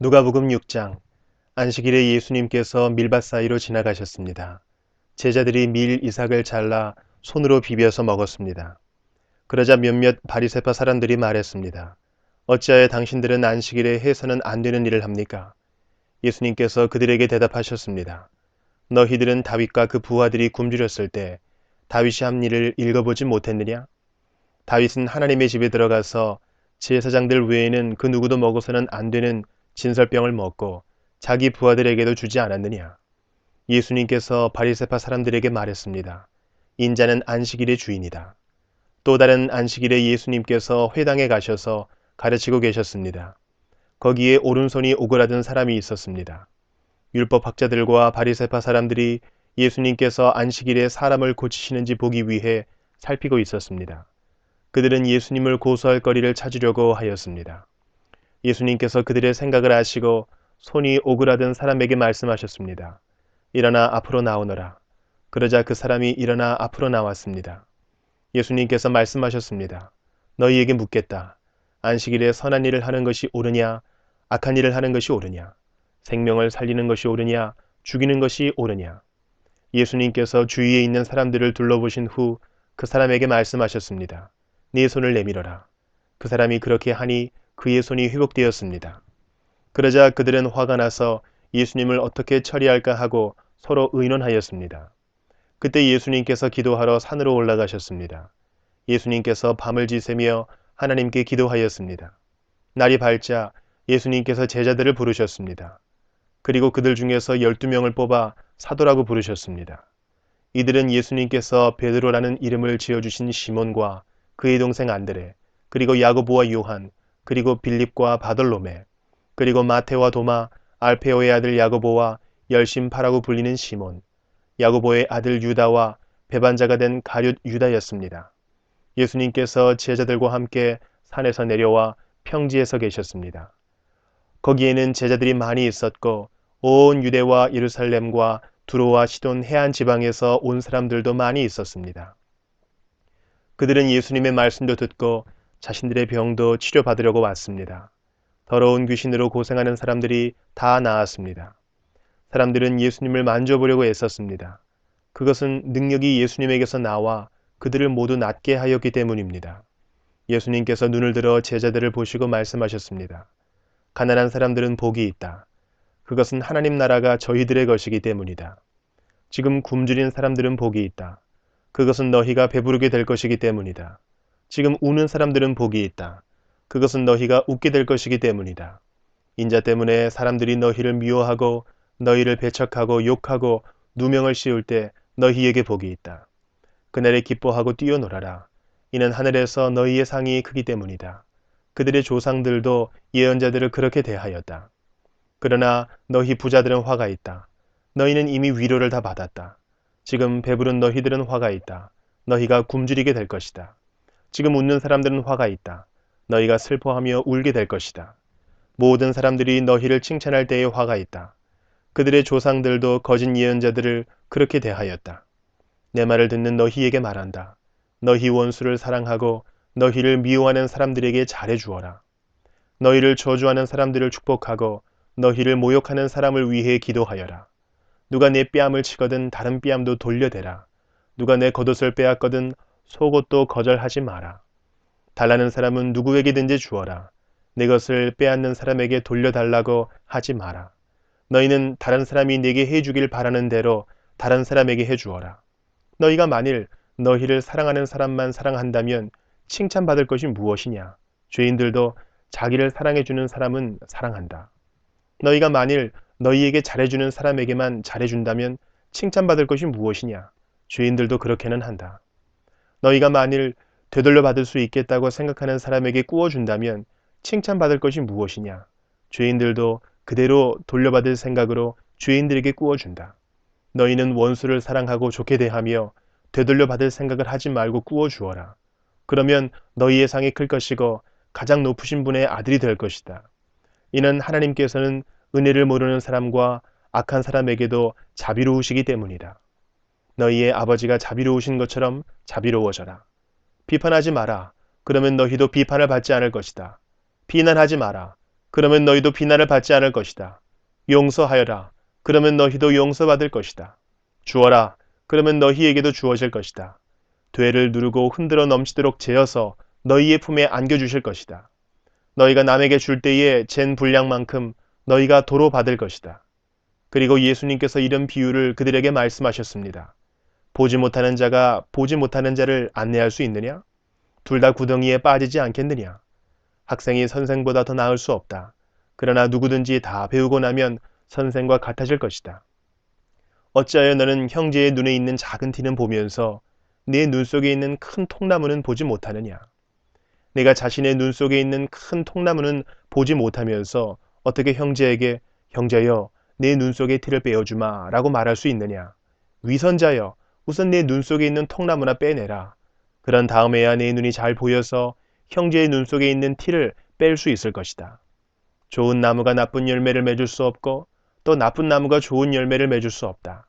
누가복음 6장. 안식일에 예수님께서 밀밭 사이로 지나가셨습니다. 제자들이 밀 이삭을 잘라 손으로 비벼서 먹었습니다. 그러자 몇몇 바리새파 사람들이 말했습니다. 어찌하여 당신들은 안식일에 해서는 안 되는 일을 합니까? 예수님께서 그들에게 대답하셨습니다. 너희들은 다윗과 그 부하들이 굶주렸을 때 다윗이 한 일을 읽어보지 못했느냐? 다윗은 하나님의 집에 들어가서 제사장들 외에는 그 누구도 먹어서는 안 되는 진설병을 먹고 자기 부하들에게도 주지 않았느냐? 예수님께서 바리새파 사람들에게 말했습니다. 인자는 안식일의 주인이다. 또 다른 안식일에 예수님께서 회당에 가셔서 가르치고 계셨습니다. 거기에 오른손이 오그라든 사람이 있었습니다. 율법 학자들과 바리새파 사람들이 예수님께서 안식일에 사람을 고치시는지 보기 위해 살피고 있었습니다. 그들은 예수님을 고소할 거리를 찾으려고 하였습니다. 예수님께서 그들의 생각을 아시고 손이 오그라든 사람에게 말씀하셨습니다. 일어나 앞으로 나오너라. 그러자 그 사람이 일어나 앞으로 나왔습니다. 예수님께서 말씀하셨습니다. 너희에게 묻겠다. 안식일에 선한 일을 하는 것이 옳으냐, 악한 일을 하는 것이 옳으냐, 생명을 살리는 것이 옳으냐, 죽이는 것이 옳으냐. 예수님께서 주위에 있는 사람들을 둘러보신 후 그 사람에게 말씀하셨습니다. 네 손을 내밀어라. 그 사람이 그렇게 하니 그의 손이 회복되었습니다. 그러자 그들은 화가 나서 예수님을 어떻게 처리할까 하고 서로 의논하였습니다. 그때 예수님께서 기도하러 산으로 올라가셨습니다. 예수님께서 밤을 지새며 하나님께 기도하였습니다. 날이 밝자 예수님께서 제자들을 부르셨습니다. 그리고 그들 중에서 12명을 뽑아 사도라고 부르셨습니다. 이들은 예수님께서 베드로라는 이름을 지어주신 시몬과 그의 동생 안드레, 그리고 야고보와 요한, 그리고 빌립과 바돌로메, 그리고 마테와 도마, 알페오의 아들 야고보와 열심파라고 불리는 시몬, 야고보의 아들 유다와 배반자가 된 가룟 유다였습니다. 예수님께서 제자들과 함께 산에서 내려와 평지에서 계셨습니다. 거기에는 제자들이 많이 있었고 온 유대와 예루살렘과 두로와 시돈 해안 지방에서 온 사람들도 많이 있었습니다. 그들은 예수님의 말씀도 듣고 자신들의 병도 치료받으려고 왔습니다. 더러운 귀신으로 고생하는 사람들이 다 나았습니다. 사람들은 예수님을 만져보려고 애썼습니다. 그것은 능력이 예수님에게서 나와 그들을 모두 낫게 하였기 때문입니다. 예수님께서 눈을 들어 제자들을 보시고 말씀하셨습니다. 가난한 사람들은 복이 있다. 그것은 하나님 나라가 저희들의 것이기 때문이다. 지금 굶주린 사람들은 복이 있다. 그것은 너희가 배부르게 될 것이기 때문이다. 지금 우는 사람들은 복이 있다. 그것은 너희가 웃게 될 것이기 때문이다. 인자 때문에 사람들이 너희를 미워하고 너희를 배척하고 욕하고 누명을 씌울 때 너희에게 복이 있다. 그날에 기뻐하고 뛰어놀아라. 이는 하늘에서 너희의 상이 크기 때문이다. 그들의 조상들도 예언자들을 그렇게 대하였다. 그러나 너희 부자들은 화가 있다. 너희는 이미 위로를 다 받았다. 지금 배부른 너희들은 화가 있다. 너희가 굶주리게 될 것이다. 지금 웃는 사람들은 화가 있다. 너희가 슬퍼하며 울게 될 것이다. 모든 사람들이 너희를 칭찬할 때에 화가 있다. 그들의 조상들도 거짓 예언자들을 그렇게 대하였다. 내 말을 듣는 너희에게 말한다. 너희 원수를 사랑하고 너희를 미워하는 사람들에게 잘해 주어라. 너희를 저주하는 사람들을 축복하고 너희를 모욕하는 사람을 위해 기도하여라. 누가 내 뺨을 치거든 다른 뺨도 돌려대라. 누가 내 겉옷을 빼앗거든 속옷도 거절하지 마라. 달라는 사람은 누구에게든지 주어라. 내 것을 빼앗는 사람에게 돌려달라고 하지 마라. 너희는 다른 사람이 내게 해주길 바라는 대로 다른 사람에게 해주어라. 너희가 만일 너희를 사랑하는 사람만 사랑한다면 칭찬받을 것이 무엇이냐? 죄인들도 자기를 사랑해주는 사람은 사랑한다. 너희가 만일 너희에게 잘해주는 사람에게만 잘해준다면 칭찬받을 것이 무엇이냐? 죄인들도 그렇게는 한다. 너희가 만일 되돌려 받을 수 있겠다고 생각하는 사람에게 꾸어준다면 칭찬받을 것이 무엇이냐? 죄인들도 그대로 돌려받을 생각으로 죄인들에게 꾸어준다. 너희는 원수를 사랑하고 좋게 대하며 되돌려 받을 생각을 하지 말고 꾸어주어라. 그러면 너희의 상이 클 것이고 가장 높으신 분의 아들이 될 것이다. 이는 하나님께서는 은혜를 모르는 사람과 악한 사람에게도 자비로우시기 때문이다. 너희의 아버지가 자비로우신 것처럼 자비로워져라. 비판하지 마라. 그러면 너희도 비판을 받지 않을 것이다. 비난하지 마라. 그러면 너희도 비난을 받지 않을 것이다. 용서하여라. 그러면 너희도 용서받을 것이다. 주어라. 그러면 너희에게도 주어질 것이다. 되를 누르고 흔들어 넘치도록 재어서 너희의 품에 안겨주실 것이다. 너희가 남에게 줄 때에 잰 분량만큼 너희가 도로 받을 것이다. 그리고 예수님께서 이런 비유를 그들에게 말씀하셨습니다. 보지 못하는 자가 보지 못하는 자를 안내할 수 있느냐? 둘 다 구덩이에 빠지지 않겠느냐? 학생이 선생보다 더 나을 수 없다. 그러나 누구든지 다 배우고 나면 선생과 같아질 것이다. 어찌하여 너는 형제의 눈에 있는 작은 티는 보면서 네 눈 속에 있는 큰 통나무는 보지 못하느냐? 내가 자신의 눈 속에 있는 큰 통나무는 보지 못하면서 어떻게 형제에게 형제여 내 눈 속의 티를 빼어주마 라고 말할 수 있느냐? 위선자여 우선 내 눈 속에 있는 통나무나 빼내라. 그런 다음에야 내 눈이 잘 보여서 형제의 눈 속에 있는 티를 뺄 수 있을 것이다. 좋은 나무가 나쁜 열매를 맺을 수 없고 또 나쁜 나무가 좋은 열매를 맺을 수 없다.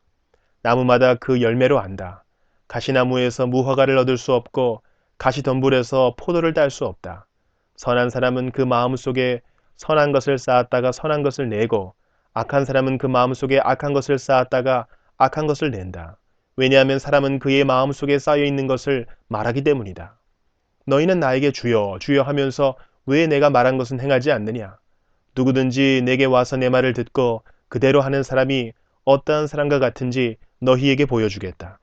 나무마다 그 열매로 안다. 가시나무에서 무화과를 얻을 수 없고 가시덤불에서 포도를 딸 수 없다. 선한 사람은 그 마음속에 선한 것을 쌓았다가 선한 것을 내고 악한 사람은 그 마음속에 악한 것을 쌓았다가 악한 것을 낸다. 왜냐하면 사람은 그의 마음속에 쌓여 있는 것을 말하기 때문이다. 너희는 나에게 주여 주여 하면서 왜 내가 말한 것은 행하지 않느냐? 누구든지 내게 와서 내 말을 듣고 그대로 하는 사람이 어떠한 사람과 같은지 너희에게 보여주겠다.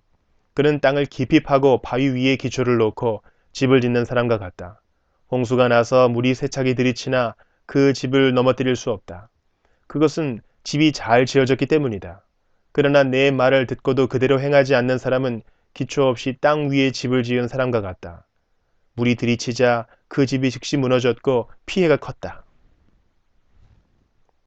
그는 땅을 깊이 파고 바위 위에 기초를 놓고 집을 짓는 사람과 같다. 홍수가 나서 물이 세차게 들이치나 그 집을 넘어뜨릴 수 없다. 그것은 집이 잘 지어졌기 때문이다. 그러나 내 말을 듣고도 그대로 행하지 않는 사람은 기초 없이 땅 위에 집을 지은 사람과 같다. 물이 들이치자 그 집이 즉시 무너졌고 피해가 컸다.